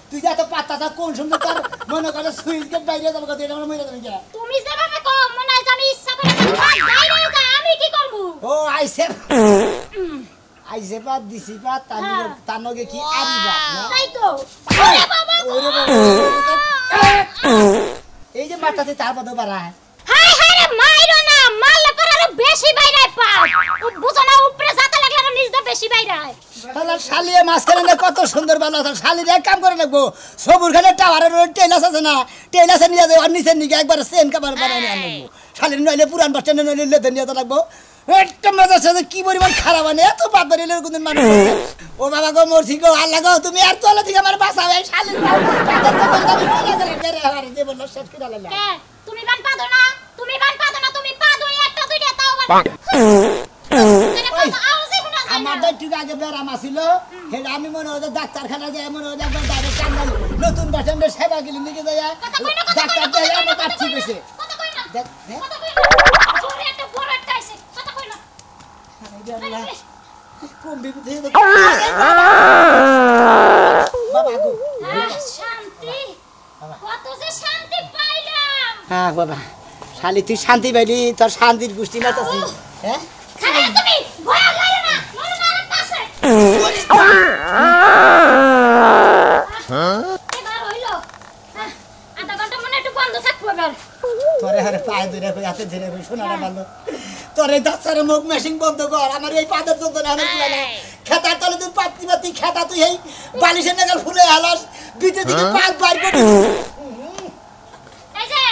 তুই যা তো পাতা কোন সময় তোর মনে করে সুইচ গেট বাইরে যাবো কথা এটা মরে যাবে কেন তুমি যেভাবে কও মনে হয় আমি ইচ্ছা করে বাইরে যা আমি কি করব ও আইসে পাত দিছি পাত তার নগে কি আরিবা তাই তো ওরে বাবা এই যে মাথাতে তার পদ বাড়ায় হায় হায় রে মাইরো না মারলে পর আরো বেশি বাইরে পাও ও বুঝো না উপরে যাতে লাগলে আরো নিচে বেশি বাইরে তাহলে শালিয়ে মাছ কেনে কত সুন্দর ভালো আছে শালির এক কাম করে লাগবো সবুর খানে টাওয়ারের টেলাস আছে না টেলাসে নিয়ে যাবে আর নিচের নিকে একবার সেন কাবার বানাই নিয়ে আনবো শালির নইলে পুরান বাস স্ট্যান্ডে নইলে লেদে নিয়ে লাগবো একটা মজার সাথে কি পরিমাণ খারাপ আনে এত বাপ বাড়িলে কোনদিন মানুষ ও বাবা গো মরছি গো আল্লাহ গো তুমি আর তোলা থেকে আমার বাঁচাও এই শালির তুমি বান পাদো না তুমি পা দো একটা দুইটা তাও আমার ঠিক আগে ব্যারাম আসিল সেটা আমি মনে হয় ডাক্তারখানা যাই মনে হয় একবার ডাইরেক্ট টাঙ্গাইল নতুন বাস স্ট্যান্ডে সেবা গেলে নিয়ে যায় ডাক্তার দেখে আমার কাজ ঠিক হয়েছে হ্যাঁ বাবা শালি তুই শান্তি পাইলি তোর শান্তির গোষ্ঠী না তো হ্যাঁ তোরে হারে পায়ে ধরে হাতে ধরে শোনাটা ভালো তোরে দাঁড়ার মুখ মেশিন বন্ধ কর আমার এই পাদের যন্ত্রণা আমার পুরা না খেতার তলে তুই পাতি খেতা তুই এই বালিশের নাগাল ফুলে হালাস বিতে থেকে পাত বাইর করে এই যে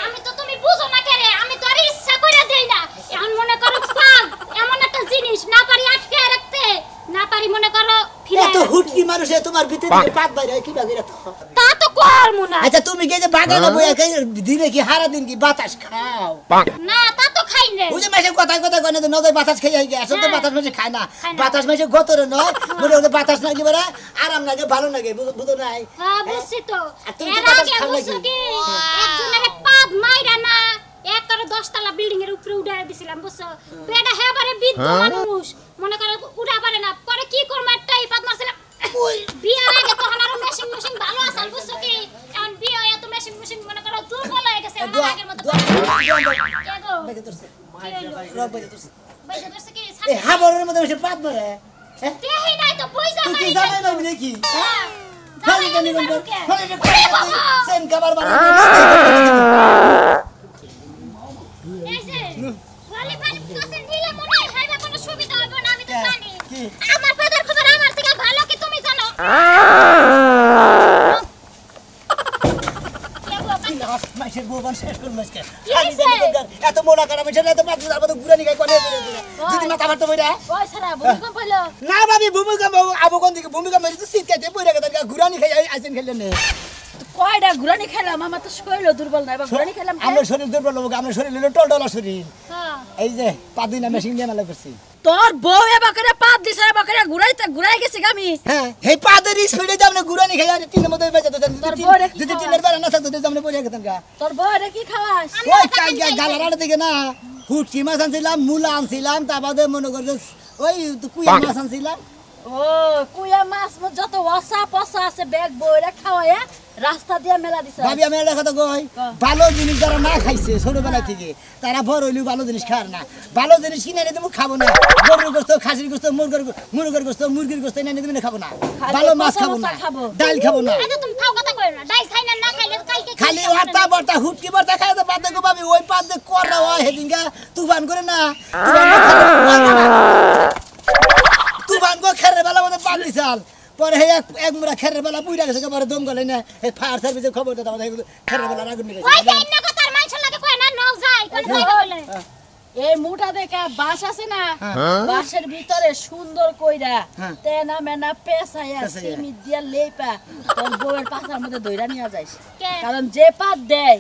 আমি তো তুমি বুঝো না কেরে আমি তো আর ইচ্ছা করে দেই না এখন মনে করো পাগ এমন একটা জিনিস না পারি আটকে রাখতে না পারি মনে করো ফিরে এত হুটকি মানুষে তোমার বিতে থেকে পাত বাইর হয় কি বাকি রাখো তা তো কর মুনা আচ্ছা তুমি কি যে বাগানে বইয়া খাই দিনে কি হারা দিন কি বাতাস খাও না তা তো খাই না বুঝে মাসে কথা কনে তো নদয় বাতাস খাই আই আসলে তো বাতাস মাসে খায় না বাতাস মাসে গতরে নয় মনে হচ্ছে বাতাস লাগে বড় আরাম লাগে ভালো লাগে বুঝো নাই হ্যাঁ বুঝছি তো এর আগে বুঝছো কি একজনের পাদ মাইরা না একবারে 10 তলা বিল্ডিং এর উপরে উড়ায় দিছিলাম বুঝছো পেটা হেবারে বৃদ্ধ মানুষ মনে করে উড়া পারে না পরে কি করব একটাই পাদ মারছিলাম বিয়ে আগে তখন আর মেশিন ভালো আছে বুঝছো কি এখন বিয়ে এত মেশিন মনে করো দুর্বল হয়ে গেছে আমার আগের মতো বেজে তোরছে রব বেজে তোরছে কি এই হাবরের মধ্যে এসে পাত ধরে দেহি নাই তো পয়সা নাই তুই জানাই না দেখি জানাই জানি বন্ধ সেন খাবার বানাই এসে ওয়ালি পানি কাছে নিলে মনে হয় না কোনো সুবিধা হবে না আমি তো জানি আমার ফাদার খবর আমার থেকে ভালো কি তুমি জানো মাইশের বউবান শেষ করল আজকে এত মোনা কাটা মাইশের এত মাছ যাবো তো গুড়ানি খাই কোনে যদি মাথা মারতে বইরা ওই সারা ভূমিকম্প হলো না ভাবি ভূমিকম্প আবো কোন দিকে ভূমিকম্প তো শীত কাটে পড়ে গেছে গুড়ানি খাই আইছেন খেলেন না কয়টা গুড়ানি খেলাম আমার তো শরীর দুর্বল না এবার গুড়ানি খেলাম আমার শরীর দুর্বল হবে আমার শরীর হলো টলটলা শরীর এই যে পাদিনা মেশিন দিয়ে মেলা করছি তোর বউ এবা করে পাপ দিছে এবা করে ঘুরাই গেছে আমি হ্যাঁ এই পাদের স্পিডে যাবনে গুড়ানি খাই আর তিনের মধ্যে বেঁচে তো যদি তিনের বেলা না থাকতো যাবনে পড়ে গেতাম গা তোর বউ রে কি খাওয়াস ওই কাইয়া গালারাড়ে থেকে না হুটকি মাছ আনছিলাম মুলা আনছিলাম তা বাদে মনে করছ ওই কুইয়া মাছ আনছিলাম ও কুইয়া মাছ যত ওসা পসা আছে ব্যাগ বইরা খাওয়ায়া রাস্তা দিয়ে মেলা দিছে ভাবি আমি এটা কথা কই ভালো জিনিস যারা না খাইছে ছোটবেলা থেকে তারা বড় হইলেও ভালো জিনিস খায় না ভালো জিনিস কিনে এনে দেবো খাবো না গরুর গোস্ত খাসির গোস্ত মুরগির গোস্ত মুরগির গোস্ত এনে দেবেন খাবো না ভালো মাছ খাবো না ডাল খাবো না তুমি খাও কথা কই না ডাল খাই না খাইলে কালকে খালি ওয়াটা বর্তা হুটকি বর্তা খাই তো বাদ দেখো ভাবি ওই পাত দে করা হয় হেদিনকা তুফান করে না তুফান গো খেরে বেলা মধ্যে পাত দিছাল পরে এক মুড়া খেরের বেলা বুইরা গেছে পরে দম গলে না এই ফায়ার সার্ভিসের খবর দাও আমাদের খেরের বেলা আগুন নিয়ে গেছে ওই কেন কথার মাংস লাগে কই না নাও যায় কোন বলে এই মুটা দেখা বাস আছে না বাসের ভিতরে সুন্দর কইরা তেনা মেনা পেছায়া সিমি দিয়া লেপা তোর বউয়ের পাছার মধ্যে দইরা নিয়া যাইস কারণ যে পাত দেয়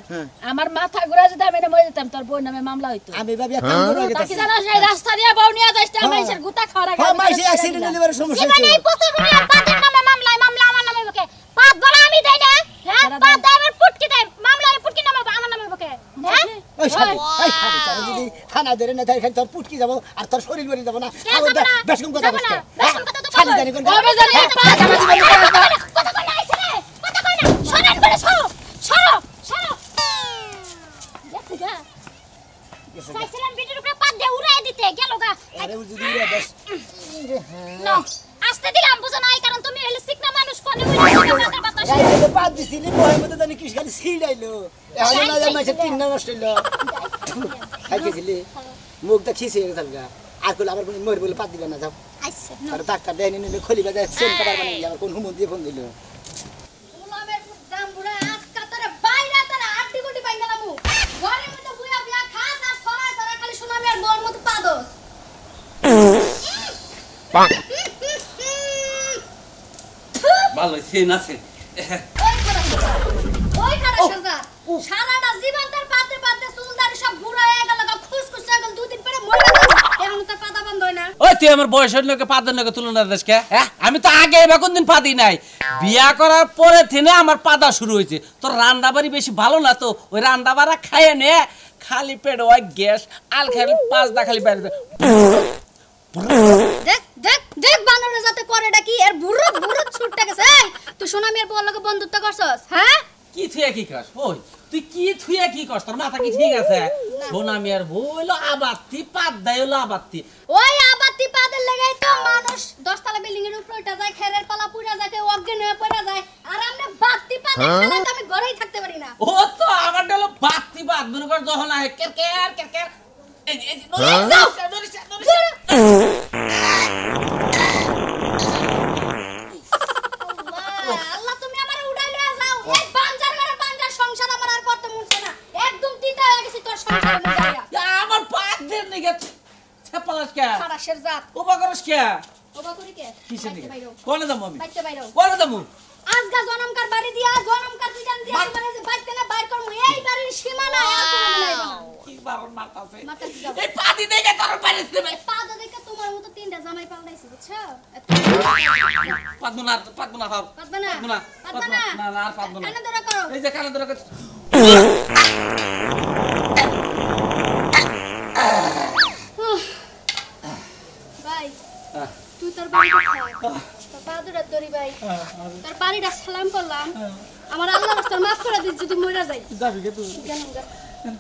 আমার মাথা ঘুরা যদি আমি মরে যেতাম তোর বউর নামে মামলা হইতো আমি ভাবি কাম করে গেছি তাকি জানো সেই রাস্তা দিয়া বউ নিয়া যাইস তা মাইশের গুতা খাওয়া লাগে হ্যাঁ মাইশে অ্যাক্সিডেন্ট হইবার সমস্যা মানে এই পথে গুলিয়া পাতের নামে মামলা আমার নামে বকে পাত বলা আমি দেই না হ্যাঁ পাত দেয় আমার পুটকি দেয় মামলা পুটকি নামে আমার নামে বকে হ্যাঁ ওই শালি এই শালি যদি থানা বানা ধরে না তাই খালি তোর পুটকি যাব আর তোর শরীর মরে যাব না বেশ কম কথা বলছ খালি জানি কোন কথা কই না আইছে রে কথা কই না সরেন করে সরো সরো সরো সাইছিলাম বিটির উপরে পাত দিয়ে উড়াই দিতে গেল গা আরে ও যদি উড়াই দেশ না আস্তে দিলাম বুঝো নাই কারণ তুমি হলে সিকনা মানুষ কোনে বইলা পাতার বাতাস এই যে পাত দিছিলি বহের মধ্যে জানি কি খালি ছিড়াইলো এখন না জানি মাছে তিন না নষ্ট হইলো খাইতেছিলি মুখটা খিসে গেছে গা আর কইলে আবার কোন মর বলে পাত দিবে না যাও আইছে আর ডাক্তার দেয়নি নিলে খলিবা যায় সেন কাবার বানাই আমার কোন হুমন দিয়ে ফোন দিল গোলামের জামবুড়া আজকা তোরে বাইরে তোরে আড্ডি গুটি পাই গেলাম ঘরের মধ্যে বুয়া বিয়া খাস আর সরাই সরাই খালি শোনাবি আর মোর মতো পাদস পাক ভালো সেন আছে ওই খারাপ সাজা সারাটা জীবন তার পাতে পাতে চুলদারি সব বুড়া হয়ে গেল খুসখুস হয়ে গেল দুদিন পরে মরে গেল এখন তো পাতা বন্ধ হয় না ওই তুই আমার বয়সের লোকে পাদের লোকে তুলনা দেশ কে হ্যাঁ আমি তো আগে এবার কোনদিন পাদি নাই বিয়া করার পরে থেকে আমার পাদা শুরু হয়েছে তোর রান্দাবাড়ি বেশি ভালো না তো ওই রান্দাবাড়া খাইয়ে নে খালি পেট ওই গ্যাস আল খালি পাঁচ দা খালি বাইরে দেখ দেখ দেখ বানরে যাতে করেটা কি এর বুড়ো বুড়ো ছুটটা গেছে এই তুই সোনামি আর বলকে বন্ধুত্ব করছস হ্যাঁ কি থুয়া কি কাজ ওই তুই কি থুয়া কি কস তোর মাথা কি ঠিক আছে সোনামি আর বইলো আবাত্তি পাদ দেয় হলো আবাত্তি ওই আবাতি পাদের লাগাই তো মানুষ 10 তলা বিল্ডিং এর উপরে উঠা যায় খেরের পালা পুরা যায় কেউ অজ্ঞান হয়ে পড়া যায় আর আমরা বাতি পাদের খেলা তো আমি ঘরেই থাকতে পারি না ও তো আমার হলো বাত্তি বাদ মনে কর যখন আহে কের কের কের এই এই যাও। আল্লাহ তুমি আমারে উড়াই লয়ে যাও এই বাঞ্জার ঘরে বাঞ্জার সংসার আমার আর করতে মনছে না একদম তিতা হয়ে গেছি তোর সংসারে মধ্যে আমার পাদ দেন নিকে ছাপালাস কে খারাশের জাত ওবা করস কে ওবা করি কে কিসে বাইতে নিকে বাইরো কোনে দাম আমি বাইতে বাইরো কোনে দাম আজগা জনমকার বাড়ি দিয়া জনমকার দিজান দিয়া মানে যে বাইতে না বাইর করমু এই বাড়ির সীমানা আর কোনো নাই না কি বারণ মারতাছে মারতাছে যাও। এই পাদি দেখে তোর পারিস দেবে পাদা দেখে তোমার মতো তিনটা জামাই পাল্টাইছি বুঝছো পাদমনা হাও পাদবা না পাদমনা পাদবা না না না আর পাদমনা কানে ধরে করো এই যে কানে ধরে ভাই তুই তোর বাড়ি তোর বাদুরা দরি ভাই তোর বাড়িটা সালাম করলাম আমার আল্লাহ রাস্তার মাফ করে দিস যদি মইরা যাই যাবি কে তুই গেলাম গা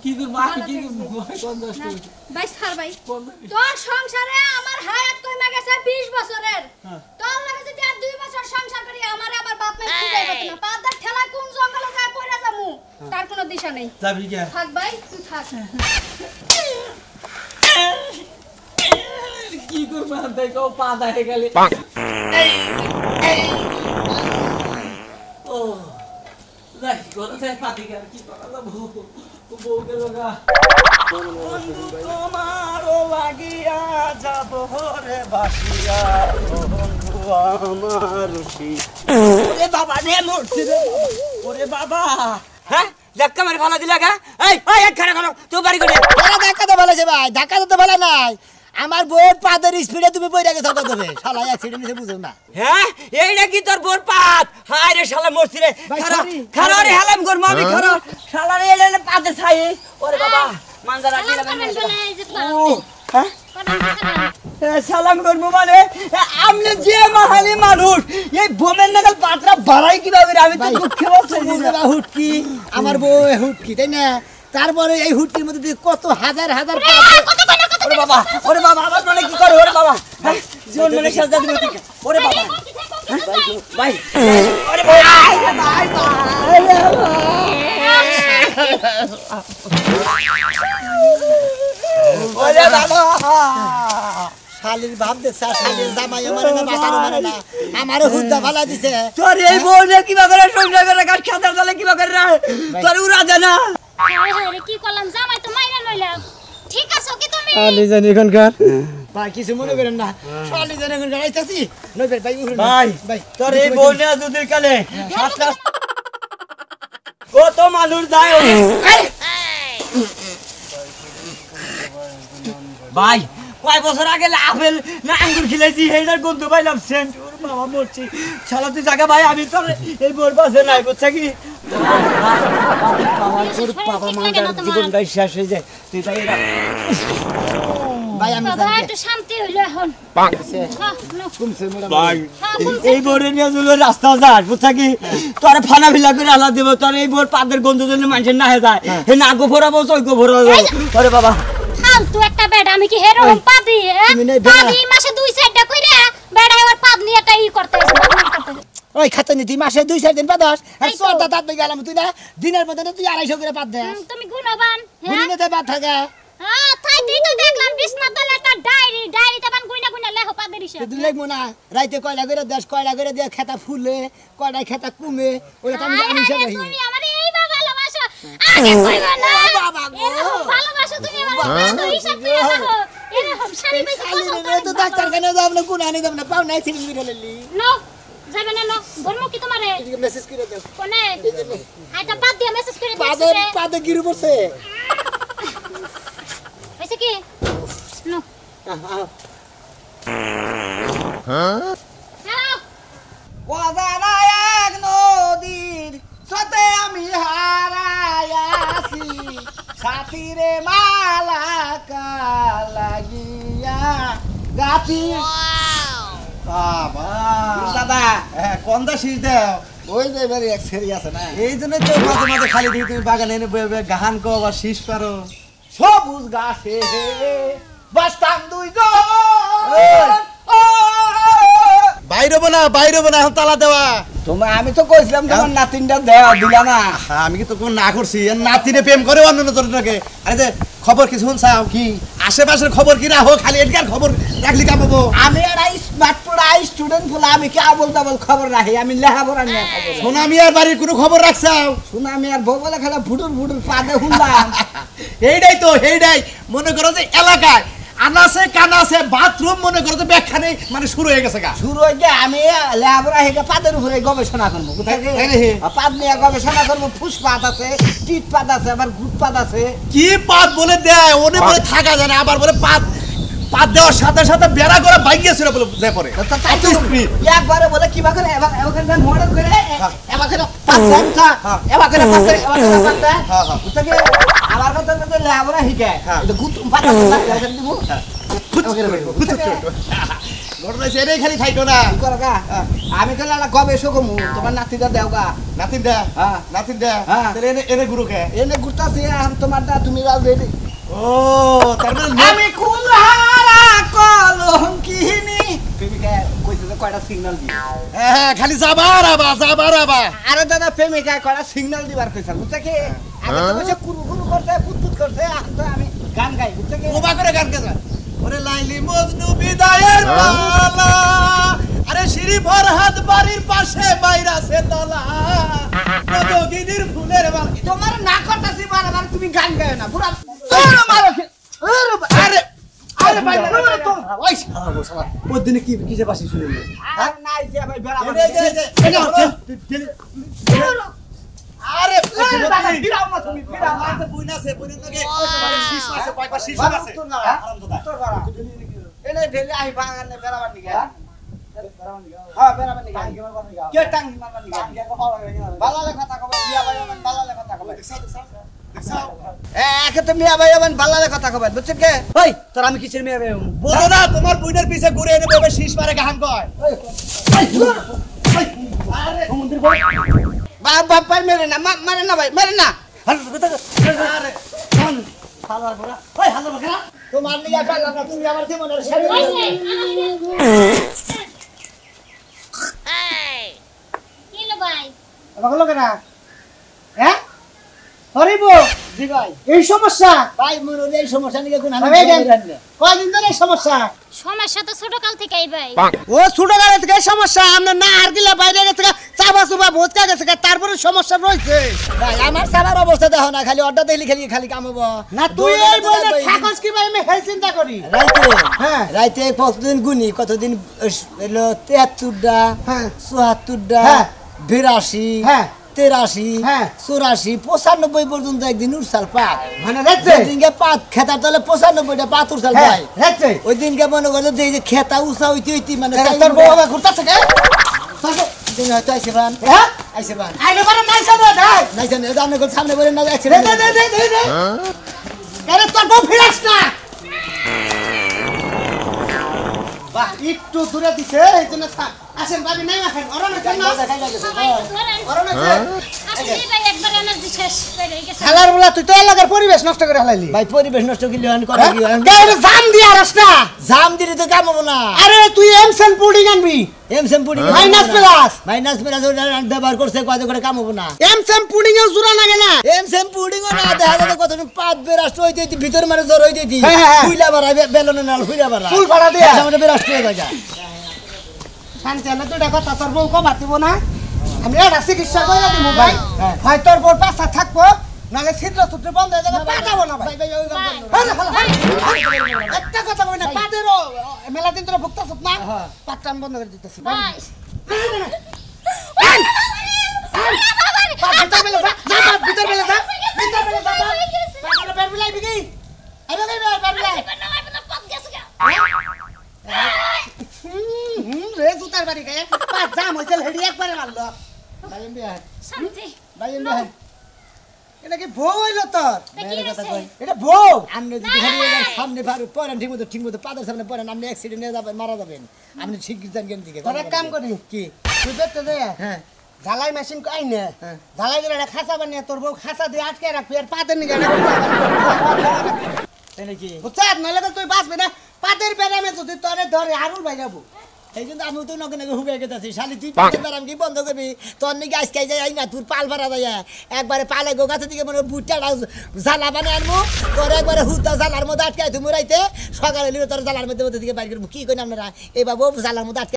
কি করব আমি কি করব কোন দোষ না, ভাই ছাড় ভাই তোর সংসারে আমার হায়াত কইমা গেছে 20 বছরের তোর লাগে যদি আর 2 বছর সংসার করি আমারে আমার বাপ মা খুঁজে পাবে না পাদার ঠেলা কোন জঙ্গলে যায় পড়ে যামু তার কোনো দিশা নেই যাবি কে থাক ভাই তুই থাক কি করব দেখো পাদা হয়ে গেলে ও যাই কোথা থেকে পাতি গেল কি করা যাব বউ গেল গা বন্ধু তোমারও লাগিয়া যাব রে বাসিয়া বন্ধু আমার ওরে বাবা রে মরছি রে ওরে বাবা হ্যাঁ ধাক্কা মারি ফালা দিলা গা এই এই এক খানা খানো তুই বাড়ি করে ওরা ধাক্কা তো ভালো আছে ভাই ধাক্কা তো ভালো নাই আমার বোট পাদের স্পিডে তুমি বইরা গেছো কত বে শালা অ্যাক্সিডেন্ট হইছে বুঝো না হ্যাঁ এইটা কি তোর বোর পাত হায় রে শালা মরছি রে ভাই, খারা sorry, খারা রে sorry। হালাম কর মামি খারা শালা রে এলে পাতে ছাই ওরে বাবা মানজারা সালাম দিলা করেন বলে এই যে হ্যাঁ সালাম সালাম কর মানে আমনে যে মাহালি মানুষ এই বোমের নাগাল পাতরা বাড়াই কিভাবে রে আমি তো ভাই, দুঃখে বলছি বুঝবা হুটকি আমার বউ হুটকি তাই না তারপরে এই হুটকির মধ্যে দিয়ে কত হাজার হাজার ওরে বাবা আমার মানে কি করে ওরে বাবা হ্যাঁ জীবন মানে সাজা দিবে ঠিক ওরে বাবা ভাই ওরে ভাই ভাই ওরে বাবা শালির ভাব দেখছা শালির জামাই মানে না বাতারও মানে না আমারও হুদ্দা ফালা দিছে তোর এই বোনে কিবা করে সংসার করে গাছ খাতার দলে কিবা করে রে তোর উড়া দে না রে কি করলাম জামাই তো মাইরা লইলাম ঠিক আছো কি তুমি জানি এখানকার ভাই কিছু মনে করেন না শালি জানি এখানকার আইতাছি নই ভাই উঠুন ভাই ভাই তোর এই বোনে দুদিন কালে সাতটা কত মানুষ যায় ভাই কয় বছর আগে আপেল না আঙ্গুর খেলেছি এইটার গন্ধ পাইলাম সেন্ট ওর বাবা মরছি শালা তুই জায়গা ভাই আমি তোর এই বোর পাশে নাই বুঝছা কি বাবা মার জীবনটাই শেষ হয়ে যায় তুই তাই ভাই আমি বাবা একটু শান্তি হইলো এখন হ্যাঁ নাও। কমছে মোটা ভাই হ্যাঁ, কমছে। এই বোরে নিয়ে চলে রাস্তা যাস বুঝছা কি তোরে ফানা ফিলা করে আলা দেব তোর এই বোর পাদের গন্ধ জন্য মানুষের না হয়ে যায় হে না গো ভরাবো ওই গো ভরাবো ওরে বাবা ফালতু একটা বেড আমি কি হেরোম পাদি তুমি নাই বেড়া। পাদি মাসে 2-4টা কইরা বেড়া এবার পাদ নিয়ে একটা ই করতে হইছে বদনাম করতে হইছে। ওই খাতে নি তুই মাসে 2-4 দিন পাদস আর এই তো। চোরটা দাঁত বেগে গেলাম তুই না দিনের মধ্যে না তুই 250 করে পাদ দেস তুমি গুণবান হ্যাঁ গুনিতে পাদ থাকে হ্যাঁ তাই তুই তো দেখলাম বিছনা তলে একটা ডায়েরিতে বান গুইনা গুইনা লেখো পাদের হিসাব তুই লাগবো না রাইতে কয়লা করে দেশ কয়লা করে দিয়ে খেতা ফুলে কয়লা খেতা কমে ওটা তো আমি আরে, হিসাব আরে, রাখি তুমি আমারে এইবার ভালোবাসো আগে কইবা না বাবা গো। এরকম ভালোবাসো তুমি আমারে পাদের হিসাব করে দেখো এরকম শাড়ি বেশি পছন্দ তো ডাক্তার কেন যাব না কোন আনি যাব না পাও নাই সিরিজ মিরে ললি নো যাবে না নো বলমু কি তোমারে মেসেজ করে দাও কোনে আইটা পাদ দিয়ে মেসেজ করে পাদে দিয়েছে পাদে গিরু পড়ছে হইছে কি নো হ্যাঁ অজানা এক নদীর সাথে আমি হারাইয়াছি সাথীরে মালা লাগিয়া গাছি বাবা দাদা কোনটা শীষ দাও ওই যে এবারে এক সেরি আছে না এই জন্য তো মাঝে মাঝে খালি দিই তুমি বাগানে এনে বয়ে বয়ে গাহান কো আবার শীষ পারো সবুজ গাছে বাস্তাম দুইজন বাইরে না এখন তালা দেওয়া তোমার আমি তো কইছিলাম তোমার নাতিনটা দেওয়া দিলা না আমি কি তো কোন না করছি এর নাতিরে প্রেম করে অন্য জনটাকে আরে যে খবর কি শুনছাও কি আশেপাশের খবর কি রাখো খালি এটার খবর রাখলি কামাবো আমি আর স্মার্ট পড়া স্টুডেন্ট বলে আমি কি আবল তাবল খবর রাখি আমি লেখাপড়া নিয়ে খবর রাখি। সোনামিয়ার বাড়ির কোনো খবর রাখছাও শুনে আমি আর বউ বলে খেলা ফুটুর পাদে শুনলাম এইটাই মনে করো যে এলাকায় আনাসে কানাসে বাথরুম মনে করো যে ব্যাখ্যানে মানে শুরু হয়ে গেছে গা শুরু হয়ে আমি লেখাপড়া হেঁটে পাদের উপরে গবেষণা করবো কোথায় কি? তাই নাকি? পাদ নিয়ে গবেষণা করবো ফুসপাত আছে টিট পাত আছে আবার গুট পাত আছে কি পাত বলে দেয় ওনে বলে থাকা যায় না আবার বলে পাত দেওয়ার সাথে সাথে বেড়া করে বাইকেছিল বলে দেয় পরে তা তাই তো এত speed। একবারে বলে কিবা করে এবার মডেল করে এবার করে পাত দেন তা এবার করে পাত দেন এবার করে পাত দেন হ্যাঁ, হ্যাঁ। বুঝতে কি আমার কথা তো লেখাপড়া শিখায় হ্যাঁ। এটা গুট পাত আছে দিব ঘটনা হচ্ছে এটাই খালি থাইতো না কি করো গা? আমি তো লালা গবেষক হমু তোমার নাতিটা দেও গা নাতিন দে হ্যাঁ। নাতিন দে হ্যাঁ। তাহলে এনে গুরুকে এনে ঘুরতাছি এখন তোমারটা তুমি রাজবেরি ও তার মানে আমি কুলহারা কলঙ্কিনি প্রেমিকা কইছে যে কয়টা সিগন্যাল দি হ্যাঁ খালি যাবার আবা আরে দাদা প্রেমিকা কয়টা সিগন্যাল দিবার কইছে বুঝছে কি আগে তো কইছে কুরু কুরু করতে পুতপুত করতে এখন তো আমি গান গাই বুঝছে কি ওবা করে গান গেছে ওরে লাইলি মজনু বিদায়ের পালা আরে শ্রী ফরহাদ বাড়ির পাশে বাইরা সে তলা যোগিনীর ফুলের মালা তোমার না করতাছি বারবার তুমি গান গায় না পুরা আরে আরে ভাই ওই পরদিনে কি কিসে বাসি শুনে আর নাই যে ভাই বেড়া আরে বিরাও না তুমি বিরাও না বুইনাছে বুইনার লগে শিশু আছে কয়েকবার শিশু আছে আরাম তো তোর বাড়া এনে ঢেলে আই বাগানে বেড়াবার নিগে হ্যাঁ বেড়াবার নিগে কে টাঙ্গি মারবার নিগে বালালে কথা কবে বিয়া ভাই আমার বালালে কথা কবে একে তো মিয়া ভাই আমার বালালে কথা কবে বুঝছেন কে ওই তোর আমি কিসের মেয়ে বে বোঝো না তোমার বুইনার পিছে ঘুরে এনে ববে শীষ মারে গাহান কয় বাপ ভাই মেরে না মারে না ভাই মেরে না আরে হালার বড়া ওই হালার বড়া তোমার নিয়া কালা না তুমি আমার জীবনের শাড়ি হইছে কি লো ভাই ভালো কেনা হ্যাঁ হরিব জি ভাই এই সমস্যা ভাই মনে এই সমস্যা নিয়ে কোন আমি কয়দিন ধরে এই সমস্যা সমস্যা তো ছোট কাল থেকেই ভাই ও ছোট গাড়ি থেকে সমস্যা আমরা না আর গিলা বাইরে গেছে চাবা চুবা ভোজকা গেছে তারপরে সমস্যা রয়েছে ভাই আমার সাবার অবস্থা দেখো না খালি অর্ডার দেখলি খালি কামাবো না তুই এই বলে থাকস কি ভাই আমি হেল চিন্তা করি রাইতে হ্যাঁ রাইতে কতদিন গুনি কতদিন হলো 73টা হ্যাঁ 74টা হ্যাঁ 82 হ্যাঁ 83 হ্যাঁ 84 95 পর্যন্ত একদিন উড়সাল পাত মানে রাইতে দিনকে পাত খেতার তলে 95টা পাত উড়সাল ভাই রাইতে ওই দিনকে মনে করলো যে খেতা উসা হইতে মানে তোর বউ আবার ঘুরতাছে কে দিন হয়তো আইছে বান হ্যাঁ আইছে বান আইলে বান নাইছে না ভাই নাইছে না জানো কোন সামনে বলে না অ্যাক্সিডেন্ট দে আরে তোর বউ ফিরাস না বাহ একটু দূরে দিছে এই জন্য আসেন ভাবি নাই আসেন অরণ কেন অরণ আসলে ভাই একবার এনার্জি শেষ হয়ে গেছে খেলার বলা তুই তো এলাকার পরিবেশ নষ্ট করে হালাইলি ভাই পরিবেশ নষ্ট করলে আমি করে কি গায়ে জাম দিয়ে আরস না জাম দিলে তো কাম হবো না আরে তুই এমসেন পুডিং আনবি এমসেম পুডিং মাইনাস প্লাস ব্যবহার করছে কত করে কাম হবো না এমসেন পুডিং এও জোড়া লাগে না এমসেম পুডিং না দেখা যাবে কত পাত বেরাস্ট হই দিতি ভিতর মারে জোর হই দিতি হ্যাঁ, হ্যাঁ। ফুইলা বাড়া বেলনে নাল ফুইলা বাড়া ফুল ফাড়া দিয়া। আমাদের বেরাস্ট হয়ে যায় শান্তি হলে তো দেখো তোর বউ কো মাতিব না আমি এটা চিকিৎসা করে দিব ভাই হ্যাঁ। হয় তোর বউ পাছা থাকবো নালে ছিদ্র সূত্র বন্ধ হয়ে যাবে পাঠাবো না ভাই ভাই ওই ভাই আরে, একটা কথা কই না পাদের মেলা দিন তোরা ভুক্তা সত না হ্যাঁ। পাটটা আমি বন্ধ করে দিতেছি ভাই ভিতর বেলে যা ভিতর বেলে যা ভিতর বেলে যা পাটটা বের বিলাই বিগি আরে বের বিলাই রে জুতার বাড়ি গায়ে পাঁচ জাম হইছিল হেডি একবারে মারলো ভাই এম বিয়া শান্তি ভাই এম বিয়া এটা কি বউ হইলো তোর কি হইছে এটা বউ আপনি যদি খালি এর সামনে পড়েন ঠিকমতো পাদের সামনে পড়েন আপনি অ্যাক্সিডেন্ট হয়ে যাবেন মারা যাবেন আপনি ঠিক জান জ্ঞান দিকে তোর এক কাম করি কি তুই দেখতে দে হ্যাঁ ঝালাই মেশিন কই নে হ্যাঁ। ঝালাই করে একটা খাঁচা বানিয়ে তোর বউ খাঁচা দিয়ে আটকে রাখবি আর পাতের নিগে তাই নাকি বুঝছাস নইলে তো তুই বাঁচবি না পাতের বেরামে যদি তোরে ধরে আরুল ভাই যাবো এই জন্য আমি তো নকে নকে হুবে গেছি শালি তুই পাতের বেড়াম কি বন্ধ করবি তোর নাকি আজকে যাই না তোর পাল ভাড়া যায় একবারে পালে গো গাছের দিকে মনে বুটটা জ্বালা বানিয়ে আনবো তোর একবারে হুদা জ্বালার মধ্যে আটকে তুমি রাইতে সকালে তোর জ্বালার মধ্যে দিকে বাইর করবো কি করি আপনারা এই বাবু জ্বালার মধ্যে আটকে